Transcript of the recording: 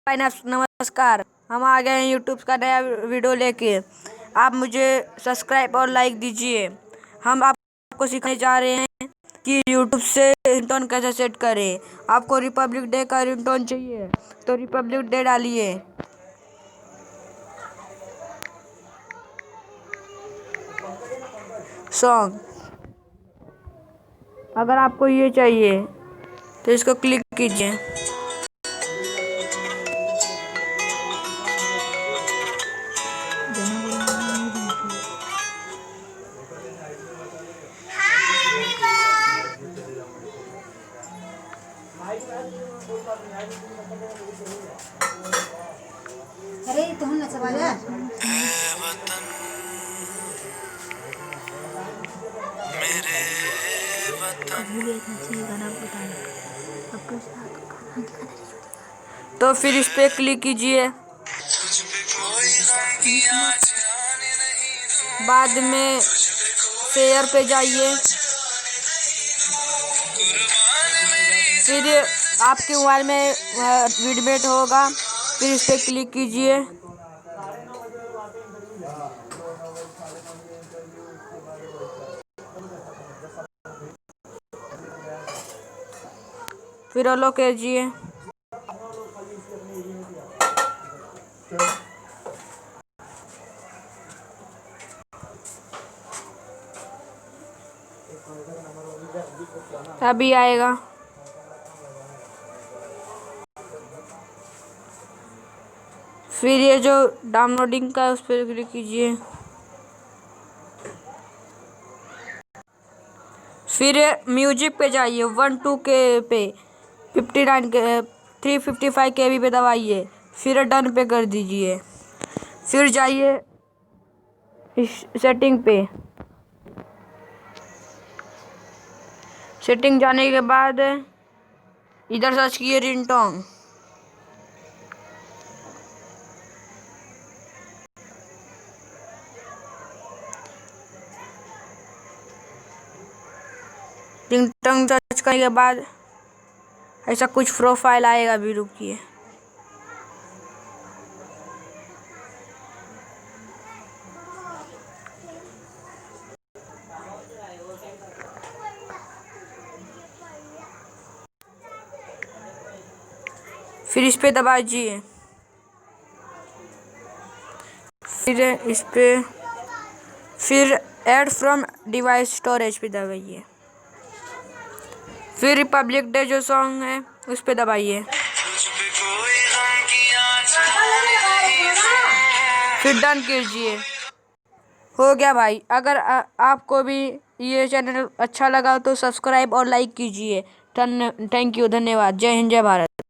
भाई नमस्कार। हम आ गए हैं यूट्यूब का नया वीडियो लेके। आप मुझे सब्सक्राइब और लाइक दीजिए। हम आपको सिखाने जा रहे हैं कि यूट्यूब से रिंगटोन कैसे सेट करें। आपको रिपब्लिक डे का रिंगटोन चाहिए तो रिपब्लिक डे डालिए। सॉन्ग, अगर आपको ये चाहिए तो इसको क्लिक कीजिए। अरे तो हम नचवा ले मेरे वतन। तो फिर इस पे क्लिक कीजिए। बाद में शेयर पे जाइए। फिर आपके मोबाइल में विडमेट होगा, फिर इस पे क्लिक कीजिए। फिर अलो कीजिए। अभी आएगा। फिर ये जो डाउनलोडिंग का उस पर क्लिक कीजिए। फिर म्यूजिक पे जाइए, 1 2 के पे 59 के 355 KB पे दबाइए। फिर डन पे कर दीजिए। फिर जाइए सेटिंग पे। सेटिंग जाने के बाद इधर सर्च किए रिंगटोन। रिंगटोन सर्च करने के बाद ऐसा कुछ प्रोफाइल आएगा। अभी रुकिए। फिर इस पे दबाइए। फिर इस पे फिर ऐड फ्रॉम डिवाइस स्टोरेज पे दबाइए। फिर रिपब्लिक डे जो सॉन्ग है उस पे दबाइए। फिर डन कीजिए। हो गया भाई। अगर आपको भी ये चैनल अच्छा लगा तो सब्सक्राइब और लाइक कीजिए। थैंक यू, धन्यवाद। जय हिंद, जय भारत।